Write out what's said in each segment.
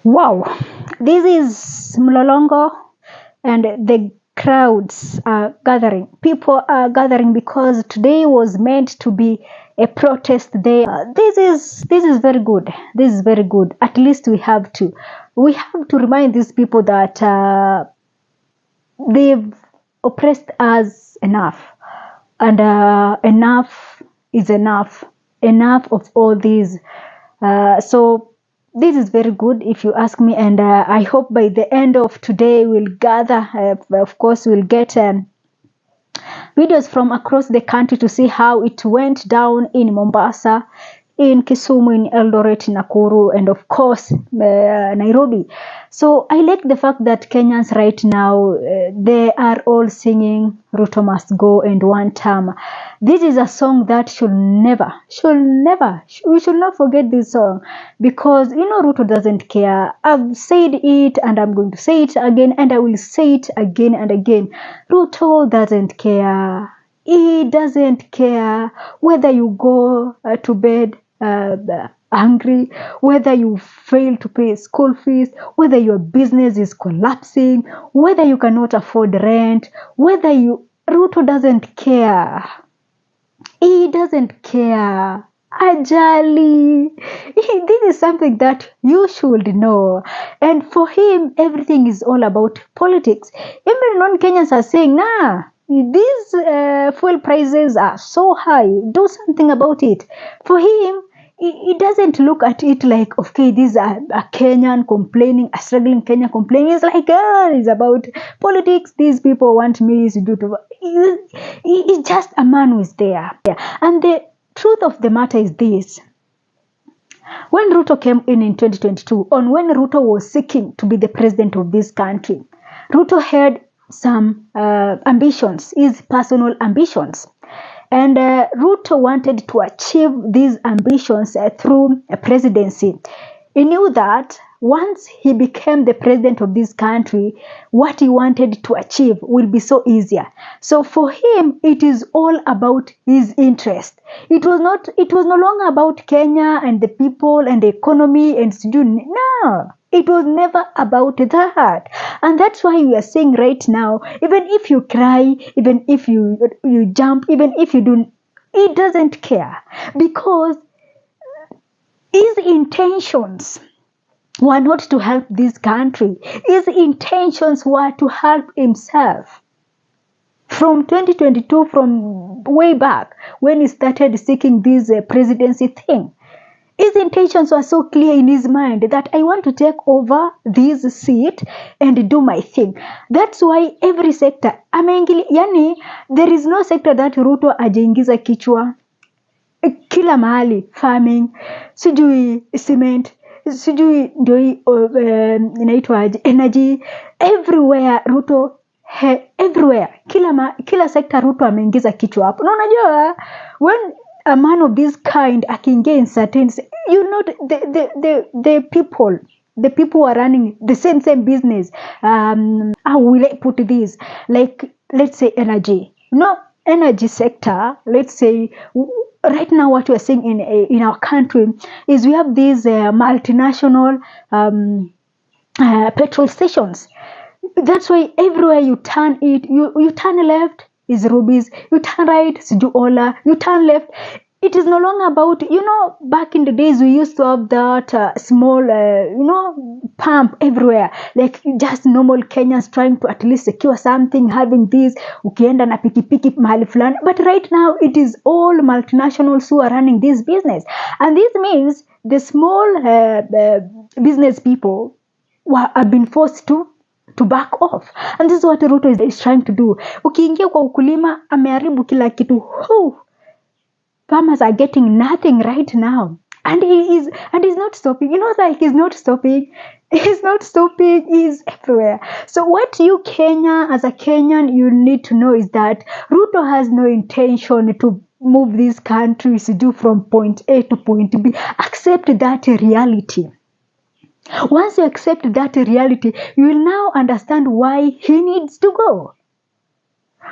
Wow, this is Mlolongo, and the crowds are gathering. People are gathering because today was meant to be a protest day. This is very good. This is very good. At least we have to remind these people that they've oppressed us enough, and enough is enough. Enough of all these. So this is very good if you ask me, and I hope by the end of today we'll gather. Of course, we'll get videos from across the country to see how it went down in Mombasa, in Kisumu, in Eldoret, Nakuru, and of course Nairobi. So I like the fact that Kenyans right now they are all singing "Ruto must go" and "One Term." This is a song that we should not forget this song, because Ruto doesn't care. I've said it and I'm going to say it again, and I will say it again and again. Ruto doesn't care. He doesn't care whether you go to bed angry, whether you fail to pay school fees, whether your business is collapsing, whether you cannot afford rent, Ruto doesn't care. He doesn't care. Ajali. This is something that you should know. And for him, everything is all about politics. Even non-Kenyans are saying, nah, these fuel prices are so high. Do something about it. For him, he doesn't look at it like, okay, these are a Kenyan complaining, a struggling Kenyan complaining. It's like, it's about politics. These people want me to do to. He's just a man who is there. And the truth of the matter is this. When Ruto came in 2022, on when Ruto was seeking to be the president of this country, Ruto had some ambitions, his personal ambitions. And Ruto wanted to achieve these ambitions through a presidency. He knew that once he became the president of this country, what he wanted to achieve will be so easier. So for him, it is all about his interest. It was no longer about Kenya and the people and the economy and student. No. It was never about that. And that's why we are saying right now, even if you cry, even if you jump, even if you don't, he doesn't care. Because his intentions were not to help this country. His intentions were to help himself. From 2022, from way back, when he started seeking this presidency thing, his intentions were so clear in his mind that I want to take over this seat and do my thing. That's why every sector, there is no sector that Ruto ajaingiza kichwa. Kila mahali, farming, sijui cement, sijui ndoi inaitwaje, energy, everywhere Ruto, everywhere, kila sector Ruto ameingiza kichwa hapo. Na unajua, when a man of this kind akiingia in certain, the people who are running the same business, how will I put this, like let's say energy, energy sector, let's say right now what we are seeing in our country is we have these multinational petrol stations. That's why everywhere you turn you turn left is rubies, you turn right is Juola, you turn left. It is no longer about, back in the days we used to have that small, pump everywhere. Like just normal Kenyans trying to at least secure something, having this, ukienda na pikipiki mahali fulani. But right now it is all multinationals who are running this business. And this means the small business people have been forced to back off. And this is what Ruto is trying to do. Ukiingia kwa ukulima, ameharibu kila kitu. Farmers are getting nothing right now. And he's not stopping. He's not stopping. He's not stopping. He's everywhere. So what you as a Kenyan, you need to know is that Ruto has no intention to move these countries to do from point A to point B. Accept that reality. Once you accept that reality, you will now understand why he needs to go.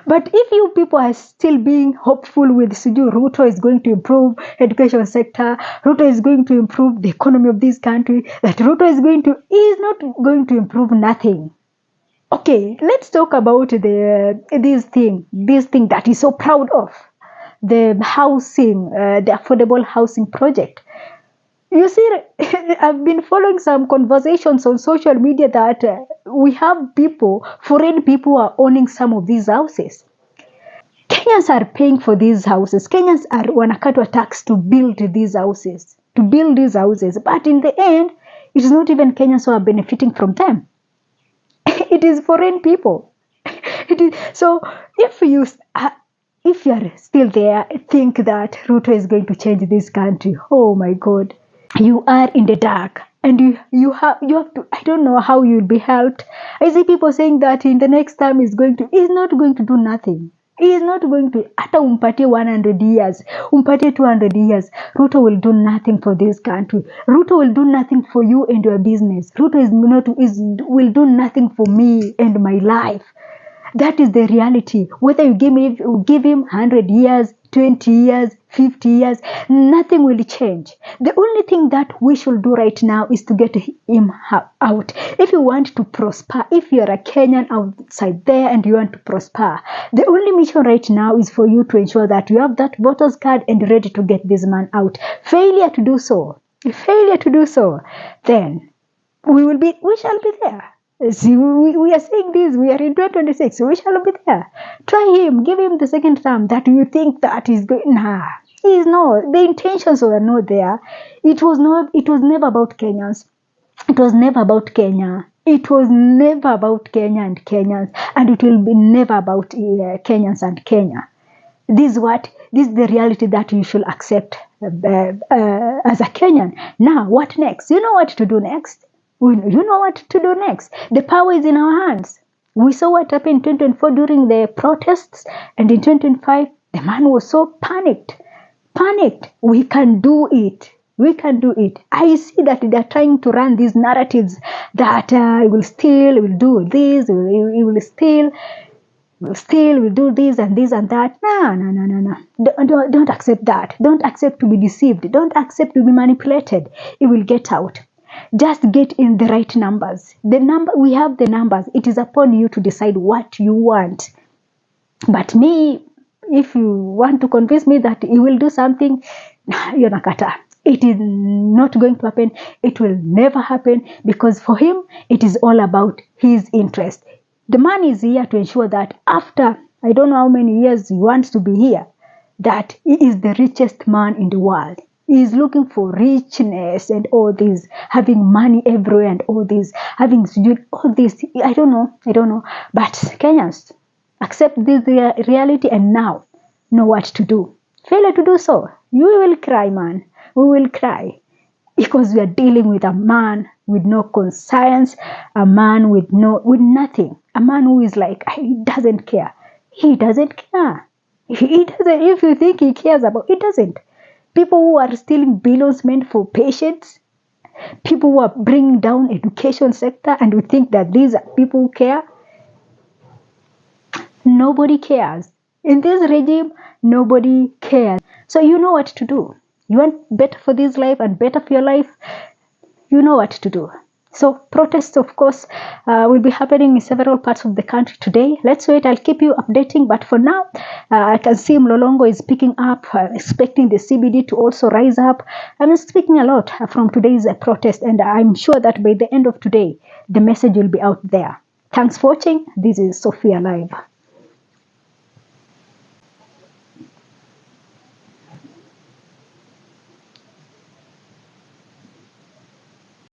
But if you people are still being hopeful with Siju, Ruto is going to improve education sector, Ruto is going to improve the economy of this country, that Ruto he is not going to improve nothing. Okay, let's talk about this thing that he's so proud of, the housing, the affordable housing project. You see, I've been following some conversations on social media that we have foreign people are owning some of these houses. Kenyans are paying for these houses. Kenyans are wanakatwa tax to build these houses. But in the end, it is not even Kenyans who are benefiting from them. It is foreign people. So if you are still there, think that Ruto is going to change this country. Oh my God. You are in the dark, and you have to, I don't know how you'll be helped. I see people saying that in the next time he's not going to do nothing. He is not going to, hata umpatie 100 years, umpatie 200 years, Ruto will do nothing for this country. Ruto will do nothing for you and your business. Ruto will do nothing for me and my life. That is the reality. Whether you give him 100 years, 20 years, 50 years, nothing will change. The only thing that we should do right now is to get him out. If you want to prosper, if you're a Kenyan outside there and you want to prosper, the only mission right now is for you to ensure that you have that voter's card and ready to get this man out. Failure to do so, then we shall be there. See, we are saying this, we are in 2026, we shall be there. Try him, give him the second term that you think that he's going. Nah, he is not. The intentions were not there. It was never about Kenyans. It was never about Kenya. It was never about Kenya and Kenyans, and it will be never about Kenyans and Kenya. This is the reality that you should accept as a Kenyan. Now, what next? You know what to do next. You know what to do next. The power is in our hands. We saw what happened in 2024 during the protests, and in 2025, the man was so panicked. We can do it. I see that they are trying to run these narratives that he will steal, he will do this, he will steal, will do this and this and that. No. Don't accept that. Don't accept to be deceived. Don't accept to be manipulated. It will get out. Just get in the right numbers. We have the numbers. It is upon you to decide what you want. But me, if you want to convince me that he will do something, you're nakata. It is not going to happen. It will never happen, because for him, it is all about his interest. The man is here to ensure that after, I don't know how many years he wants to be here, that he is the richest man in the world. He is looking for richness and all this, having money everywhere and all this, having all this. I don't know. But Kenyans, accept this reality and now know what to do. Failure to do so, you will cry, man. We will cry, because we are dealing with a man with no conscience, a man with nothing, a man who is like, he doesn't care. He doesn't care. He doesn't. If you think he cares about, he doesn't. People who are stealing billions meant for patients, people who are bringing down education sector, and we think that these are people who care. Nobody cares. In this regime, nobody cares. So you know what to do. You want better for this life and better for your life, you know what to do. So protests, of course, will be happening in several parts of the country today. Let's wait. I'll keep you updating. But for now, I can see Mlolongo is picking up, expecting the CBD to also rise up. I'm speaking a lot from today's protest, and I'm sure that by the end of today, the message will be out there. Thanks for watching. This is Sophia Live.